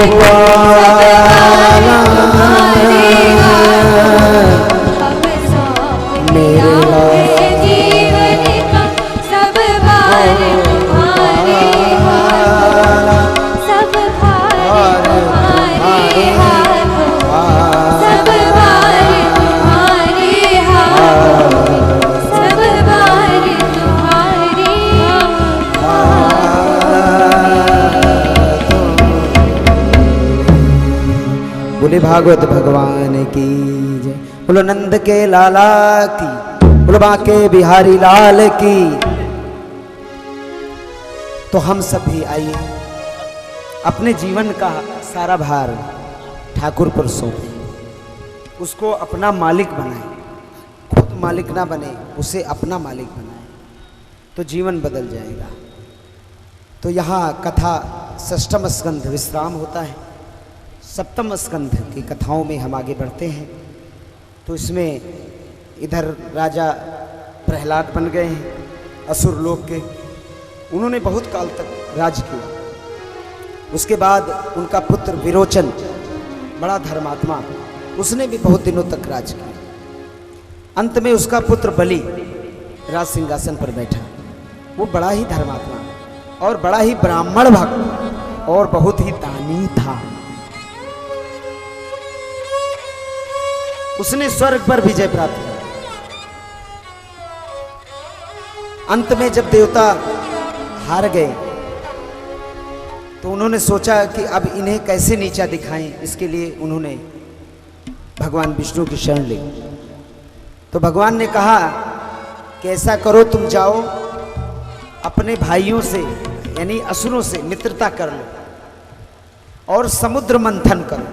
गोपाला मेरे जीवन का सब भार तुम्हारे हाथ, सब भार तुम्हारे हाथ, सब भार तुम्हारे हाथ, सब भार तुम्हारे हाथ। बोले भागवत भगवान की जय, बोलो नंद के लाला की, बोलो बांके बिहारी लाल की। तो हम सब भी आइए अपने जीवन का सारा भार ठाकुर पर सौंपे, उसको अपना मालिक बनाए। खुद मालिक ना बने, उसे अपना मालिक बनाए तो जीवन बदल जाएगा। तो यहाँ कथा षष्ठम स्कंध विश्राम होता है, सप्तम स्कंध की कथाओं में हम आगे बढ़ते हैं। तो इसमें इधर राजा प्रहलाद बन गए हैं असुर लोक के, उन्होंने बहुत काल तक राज किया। उसके बाद उनका पुत्र विरोचन बड़ा धर्मात्मा, उसने भी बहुत दिनों तक राज किया। अंत में उसका पुत्र बलि राज सिंहासन पर बैठा। वो बड़ा ही धर्मात्मा और बड़ा ही ब्राह्मण भक्त और बहुत ही दानी था। उसने स्वर्ग पर विजय प्राप्त किया। अंत में जब देवता हार गए तो उन्होंने सोचा कि अब इन्हें कैसे नीचा दिखाएं। इसके लिए उन्होंने भगवान विष्णु की शरण ली। तो भगवान ने कहा कि ऐसा करो, तुम जाओ अपने भाइयों से यानी असुरों से मित्रता कर लो और समुद्र मंथन करो,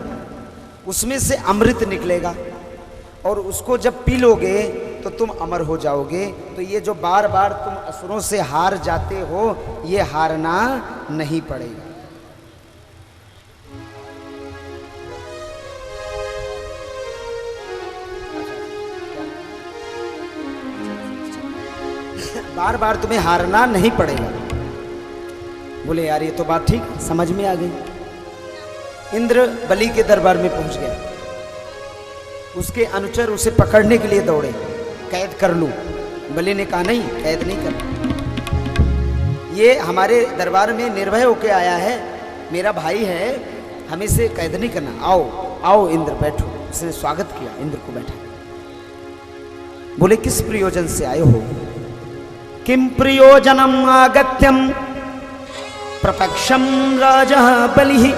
उसमें से अमृत निकलेगा और उसको जब पी लोगे तो तुम अमर हो जाओगे। तो ये जो बार बार तुम असुरों से हार जाते हो, ये हारना नहीं पड़ेगा। बार बार तुम्हें हारना नहीं पड़ेगा। बोले यार ये तो बात ठीक समझ में आ गई। इंद्र बलि के दरबार में पहुंच गया। उसके अनुचर उसे पकड़ने के लिए दौड़े, कैद कर लूं। बलि ने कहा नहीं, कैद नहीं कर, ये हमारे दरबार में निर्भय होके आया है, मेरा भाई है, हमें इसे कैद नहीं करना। आओ आओ इंद्र बैठो। उसने स्वागत किया, इंद्र को बैठा। बोले किस प्रयोजन से आए हो? किम प्रयोजनम आगत्यम प्रपक्षम राजा बलि।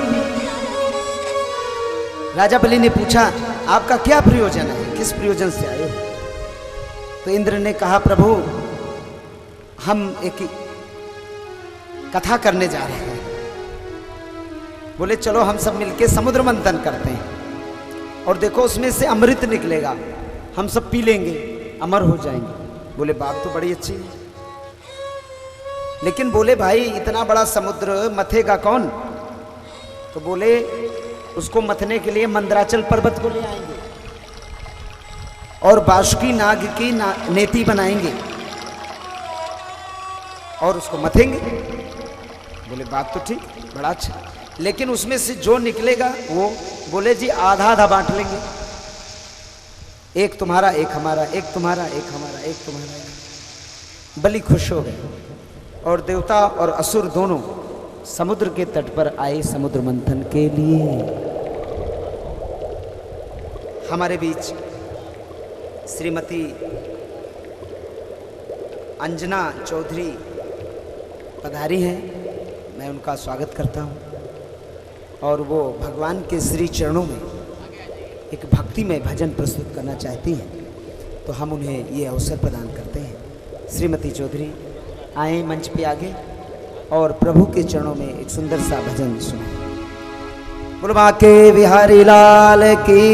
राजा बलि ने पूछा आपका क्या प्रयोजन है, किस प्रयोजन से आए हो? तो इंद्र ने कहा प्रभु हम एक कथा करने जा रहे हैं। बोले चलो हम सब मिलके समुद्र मंथन करते हैं और देखो उसमें से अमृत निकलेगा, हम सब पी लेंगे, अमर हो जाएंगे। बोले बात तो बड़ी अच्छी है, लेकिन बोले भाई इतना बड़ा समुद्र मथेगा कौन? तो बोले उसको मथने के लिए मंदराचल पर्वत को ले आएंगे और बासुकी नाग की नेति बनाएंगे और उसको मथेंगे। बोले बात तो ठीक, बड़ा अच्छा, लेकिन उसमें से जो निकलेगा वो, बोले जी आधा आधा बांट लेंगे, एक तुम्हारा एक हमारा, एक तुम्हारा एक हमारा, एक तुम्हारा एक। बलि खुश हो गए और देवता और असुर दोनों समुद्र के तट पर आए समुद्र मंथन के लिए। हमारे बीच श्रीमती अंजना चौधरी पधारी हैं, मैं उनका स्वागत करता हूं और वो भगवान के श्री चरणों में एक भक्तिमय भजन प्रस्तुत करना चाहती हैं, तो हम उन्हें ये अवसर प्रदान करते हैं। श्रीमती चौधरी आए मंच पे आगे और प्रभु के चरणों में एक सुंदर सा भजन सुने। बोलो बांके बिहारी लाल की,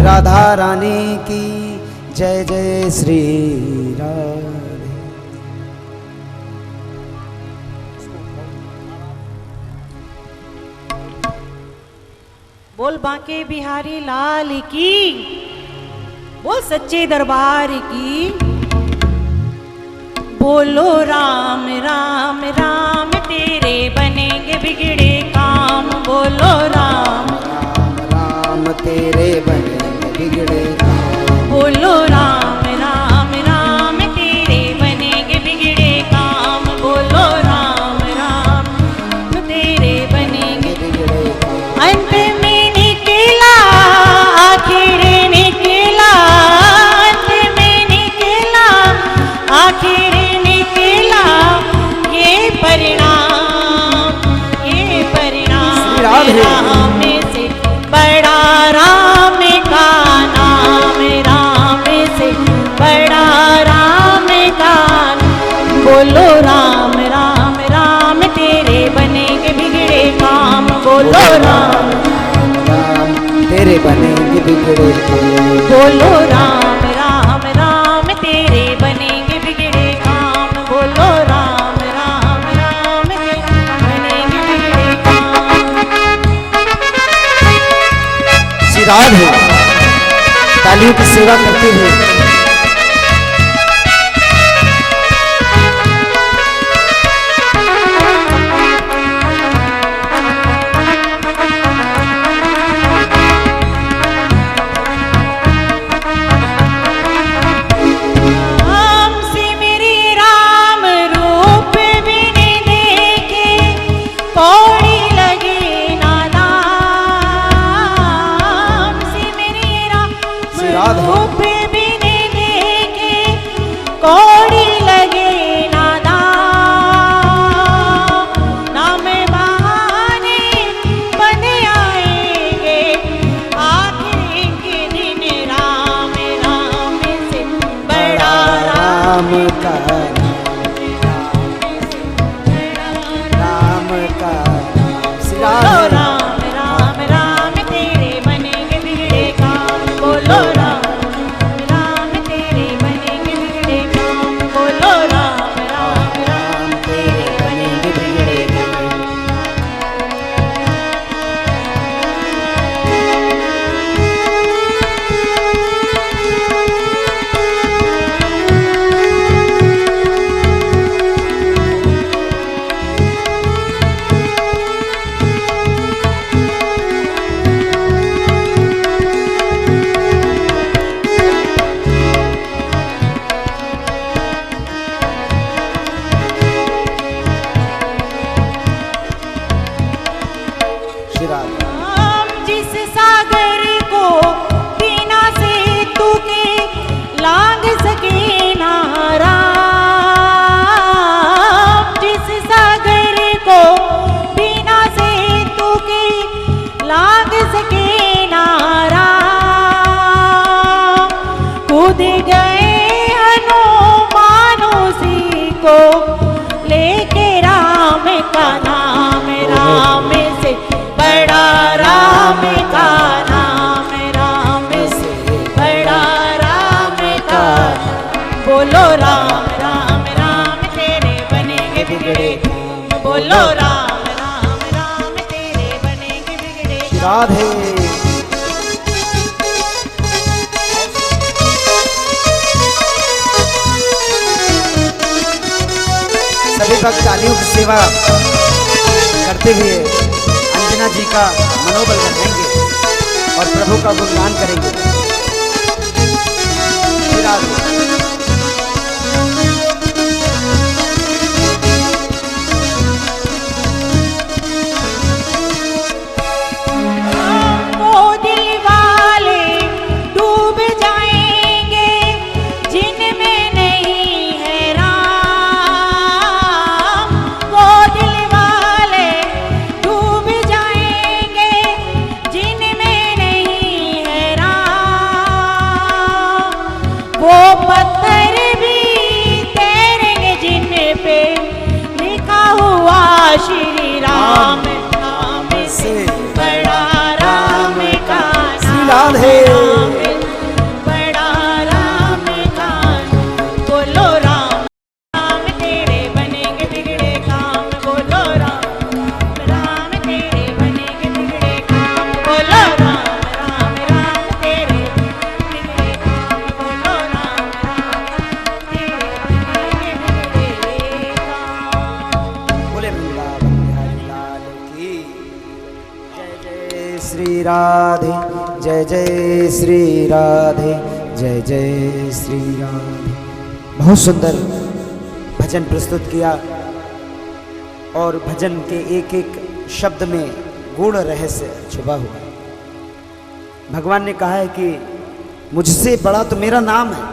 राधा रानी की जय जय श्री राधे। बोल बांके बिहारी लाल की, बोल सच्चे दरबार की, बोलो राम राम राम तेरे बनेंगे बिगड़े काम। बोल बिगड़े काम। बोलो राम राम राम तेरे बनेंगे बिगड़े काम। बोलो राम राम राम तेरे बनेंगे बिगड़े काम। श्री राधे तालियों की सेवा करते हुए कौड़ी लगे नादान, नाम बहाने बन आएंगे आखिर के दिन। राम राम से बड़ा राम का राम का श्री बोलो राधे राम राम राम तेरे बनेंगे बिगड़े काम। बोलो राम राम तेरे बनेंगे बिगड़े काम। बोलो राम राम राम तेरे बनेंगे बिगड़े काम। श्री राधे हम जिस सागर को बिना से तू के लांग सके ना राम। जिस सागर को बिना से तू के लांग सके ना राम। कूद गए हनुमानो सी को लेके राम का नाम। राम से बड़ा राम का नाम। राम से बड़ा राम का नाम। बोलो राम राम राम तेरे बनेंगे बिगड़े काम। बोलो राम राम राम तेरे बनेंगे बिगड़े श्री काम। राधे सभी भक्त तालियों की सेवा करते हुए अंजना जी का मनोबल बढ़ाएंगे और प्रभु का गुणगान करेंगे। श्री राधे वो दिल वाले डूब जाएंगे जिनमें नहीं है राम। वो दिल वाले डूब जाएंगे जिनमें नहीं है राम। वो पत्थर भी तैरेंगे जिन पे लिखा हुआ श्री राम। नाम से बड़ा राम का श्री नाम। राधे राम बड़ा राम का नाम। बोलो राम राम तेरे बनेंगे बिगड़े काम। बोलो राम राम तेरे बनेंगे बिगड़े काम। बोलो राम राम राम तेरे बिगड़े काम। बोलो राम राम तेरे बनेंगे बिगड़े काम। बोले वृंदावन बिहारी लाल की जय जय श्री राधे जय जय श्री राधे जय जय श्री राधे। बहुत सुंदर भजन प्रस्तुत किया और भजन के एक एक शब्द में गूढ़ रहस्य छुपा हुआ है। भगवान ने कहा है कि मुझसे बड़ा तो मेरा नाम है,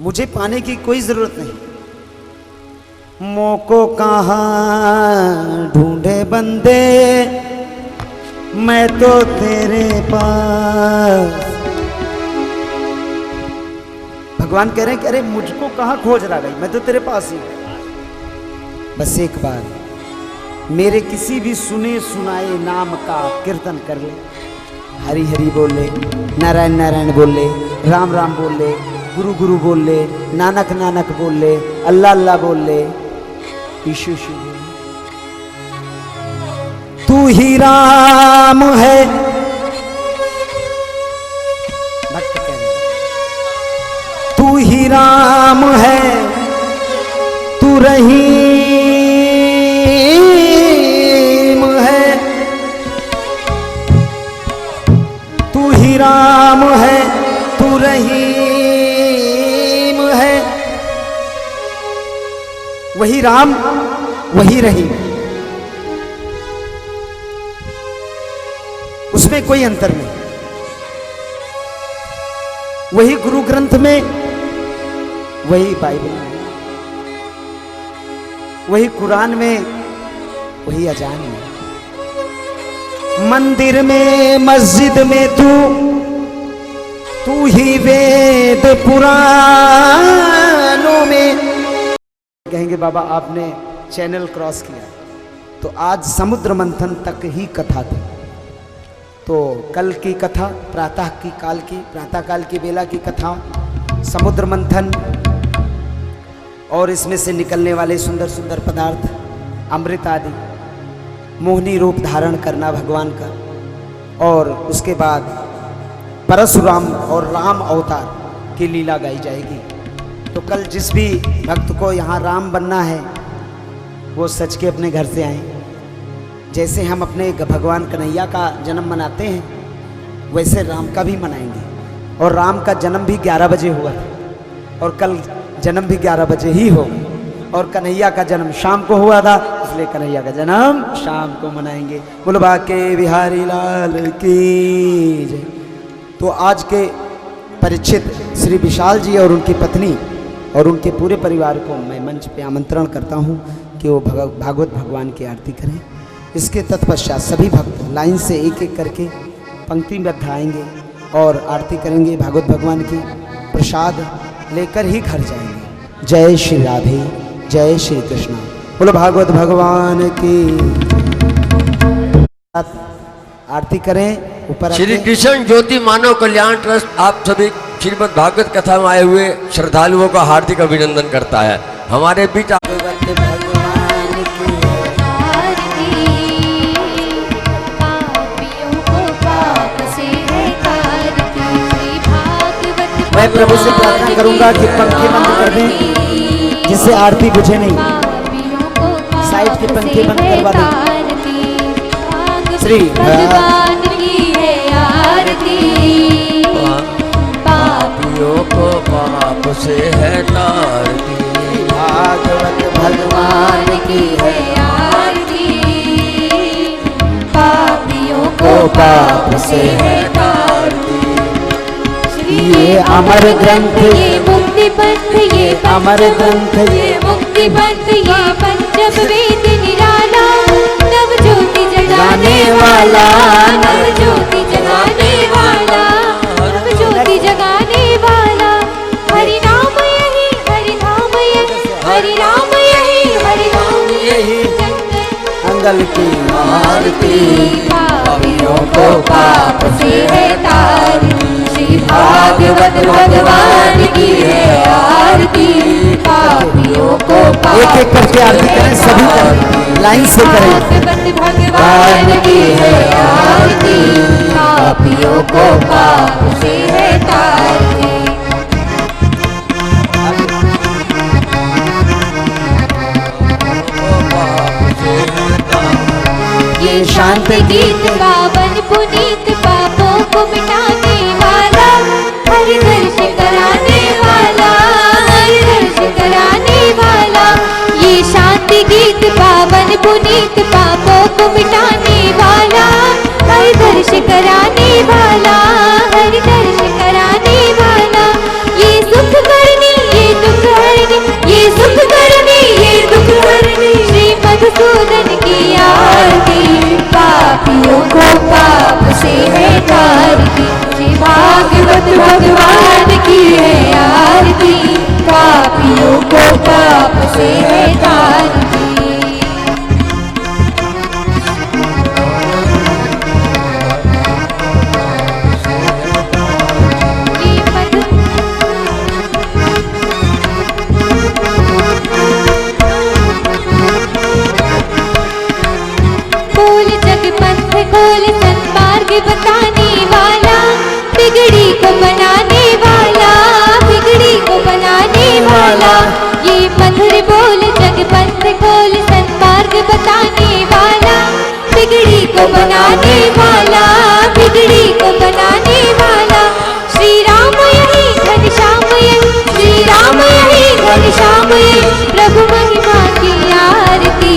मुझे पाने की कोई जरूरत नहीं। मोको कहाँ ढूंढे बंदे मैं तो तेरे पास। भगवान कह रहे हैं कि अरे मुझको कहाँ खोज रहा भाई, मैं तो तेरे पास ही हूं। बस एक बार मेरे किसी भी सुने सुनाए नाम का कीर्तन कर ले, हरि हरि बोल ले, नारायण नारायण बोल ले, राम राम बोल ले, गुरु गुरु बोल ले, नानक नानक बोल ले, अल्लाह अल्लाह बोल ले, यीशु यीशु बोल ले। तू ही राम है, भक्त कह रहे, तू ही राम है, तू रहीम है, तू ही राम है, तू रहीम है। वही राम वही रहीम, उसमें कोई अंतर नहीं। वही गुरु ग्रंथ में, वही बाइबल में, वही कुरान में, वही अजान में, मंदिर में मस्जिद में तू ही वेद पुराणों में। कहेंगे बाबा आपने चैनल क्रॉस किया, तो आज समुद्र मंथन तक ही कथा थी। तो कल की कथा प्रातः काल की बेला की कथा, समुद्र मंथन और इसमें से निकलने वाले सुंदर सुंदर पदार्थ, अमृत आदि, मोहिनी रूप धारण करना भगवान का, और उसके बाद परशुराम और राम अवतार की लीला गाई जाएगी। तो कल जिस भी भक्त को यहाँ राम बनना है वो सच के अपने घर से आए। जैसे हम अपने भगवान कन्हैया का जन्म मनाते हैं वैसे राम का भी मनाएंगे। और राम का जन्म भी 11 बजे हुआ था और कल जन्म भी 11 बजे ही होगा, और कन्हैया का जन्म शाम को हुआ था, इसलिए कन्हैया का जन्म शाम को मनाएंगे। बोलो बाके बिहारी लाल की जय। तो आज के परीक्षित श्री विशाल जी और उनकी पत्नी और उनके पूरे परिवार को मैं मंच पे आमंत्रण करता हूँ कि वो भागवत भगवान की आरती करें। इसके तत्पश्चात सभी भक्त लाइन से एक एक करके पंक्तिबद्ध आएंगे और आरती करेंगे भागवत भगवान की, प्रसाद लेकर ही घर जाएंगे। जय श्री राधे, जय श्री कृष्ण। बोलो भागवत भगवान की आरती करें। ऊपर श्री कृष्ण ज्योति मानव कल्याण ट्रस्ट आप सभी श्रीमद् भागवत कथा में आए हुए श्रद्धालुओं का हार्दिक अभिनंदन करता है। हमारे बीच भगवान की आरती, पापियों को पाप से है तारती। श्री भागवत मैं प्रभु से प्रार्थना करूंगा कि पंखे बंद कर दें, जिससे आरती बुझे नहीं। साइड के पंखे बंद करवा दें। श्री भगवान की है आरती, पापियों को पाप से है तारती। भागवत भगवान की है आरती, पापियों को पाप से है तारती। ये अमर ग्रंथ, ये मुक्ति पंथ, ये अमर ग्रंथ, ये मुक्ति पंथ, ये पंचम वेद निराला, नव ज्योति जगाने वाला, नव ज्योति जगाने वाला, नव ज्योति जगाने वाला। हरि नाम यही, हरि नाम यही, हरि नाम यही, हरि नाम यही। मंगल की आरती, पापियों को पाप से है तारती। श्री भागवत भगवान की है आरती, पापियों को पाप एक एक करके आरती करें, सभी करें, लाइन से करें। भागवत भगवान की है आरती, पापियों को पाप से है तारती। ये शांत गीत पावन पुनीत, पापों को मिटाने वाला, हरि दर्श कराने वाला, हरि दर्श कराने वाला। ये शांति गीत पावन पुनीत, पापों को मिटाने वाला, हरि दर्श कराने वाला, हरि दर्श कराने वाला। ये सुख करनी, ये दुख हरनी, ये सुख करनी, ये दुख हरनी। श्री मधुसूदन की आरती, पापियों को पाप से है तारती। श्री भागवत भगवान की है आरती, पापियों को पाप से है तारती। वाला, ये मधुर बोल जगपंथ खोल सन्मार्ग बताने वाला, बिगड़ी को बनाने वाला, बिगड़ी को बनाने वाला। श्री राम यही घनश्याम यही, श्री राम यही घनश्याम यही, प्रभु महिमा की आरती,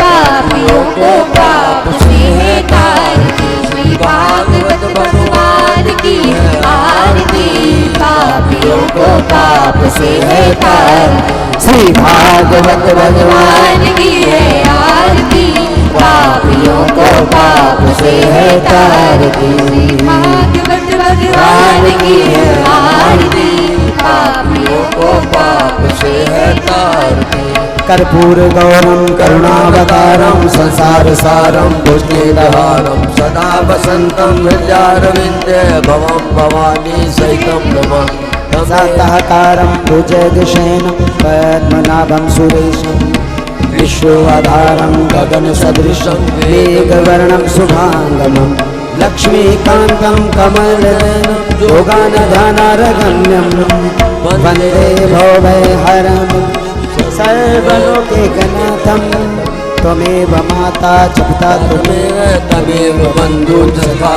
पापियों को पाप से है तारती। श्री भागवत भगवान की आरती, पापियों को पाप से है तारती। श्री भागवत भगवान की है आरती, पापियों को पाप से है तारती। श्री भागवत भगवान की है आरती, पापियों को पाप से है तारती। कर्पूर गौरम करुणावतारम संसार सारम पुष्टिदहारम सदा वसंतम हृदयारविंदे भवम भवानी सहितं नमामि। सातःकारं भुजगशयनं पद्मनाभं सुरेशं विश्वाधारं गगनसदृशं मेघवर्णं शुभांगमं लक्ष्मीकान्तं कमलनयनं योगानदानारगम्यं वन्दे भवभयहरं सर्वलोकैकनाथं। त्वमेव माता च पिता तमेव बन्धु च सखा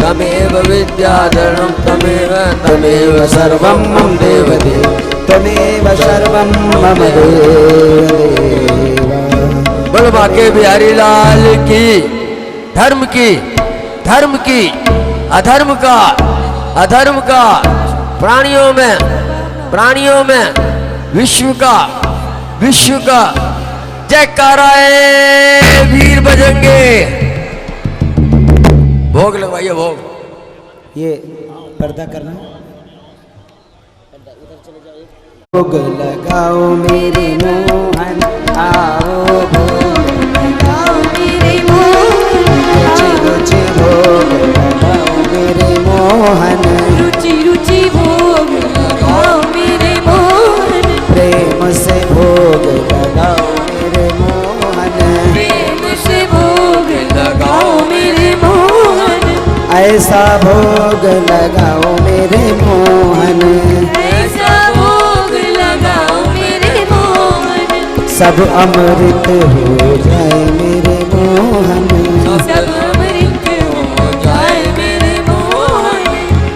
तमेव विद्याधरणं तमेव सर्वं मम देवदेव त्वमेव सर्वं मम देवदेव। बोल बाके बिहारी लाल की। धर्म की अधर्म का प्राणियों में विश्व का जयकारा वीर बजेंगे। भोग लगवाइए भोग। ये पर्दा करना। भोग लगाओ मेरे मोहन, आओ भोग लगाओ मेरे मोहन, रुचि रुचि भोग लगाओ मेरे मोहन, रुचि रुचि भोग लगाओ मेरे मोहन, प्रेम से भोग लगाओ मेरे मोहन, प्रेम से भोग लगाओ मेरे मोहन, ऐसा भोग लगाओ मेरे मोहन, ऐसा भोग लगाओ मेरे मोहन, सब अमृत हो जाए मेरे मोहन, सब अमृत हो जाए मेरे मोहन,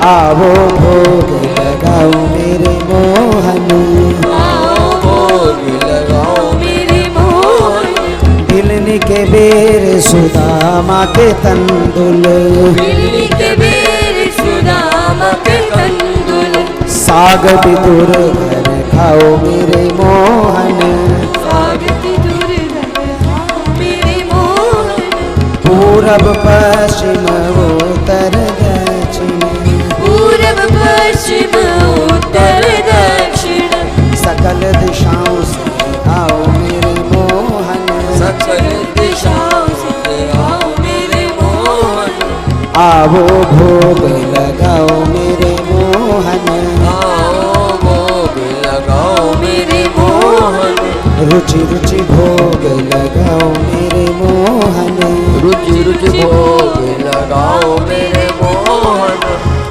आओ भोग लगाओ मेरे मोहन, आओ भोग लगाओ मेरे मोहन, दिलनी के बेर सुदामा के तंदुल, बिल्ली के बेर सुदामा के कंदुल, साग बिदुर घर खाओ मेरे मोहन, स्वागत दुर्गम खाओ मेरे मोहन, पूरब पश्चिम उत्तर दक्षिण, पूरब पश्चिम उत्तर दक्षिण, सकल दिशाओं से आओ मेरे मोहन, सकल दिशाओं से आओ मेरे मोहन, आओ भोग लगाओ मेरे मोहन, आओ भोग लगाओ मेरे मोहन, रुचि रुचि भोग लगाओ मेरे मोहन, रुचि रुचि भोग लगाओ मेरे मोहन,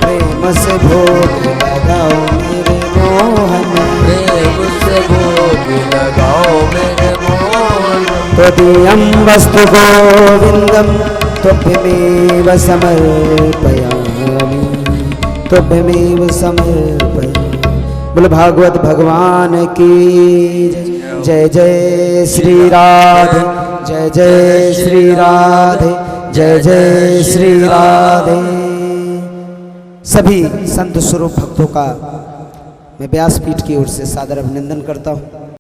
प्रेम से भोग लगाओ मेरे मोहन, प्रेम से भोग लगाओ मेरे मोहन। त्वदीयं वस्तु गोविन्दं त्वभ्यमेव समर्पयामि, त्वभ्यमेव समर्पयामि। बोल भागवत भगवान की जय। जय श्री राधे, जय श्री राधे, जय श्री राधे। सभी संत स्वरूप भक्तों का मैं व्यासपीठ की ओर से सादर अभिनंदन करता हूँ।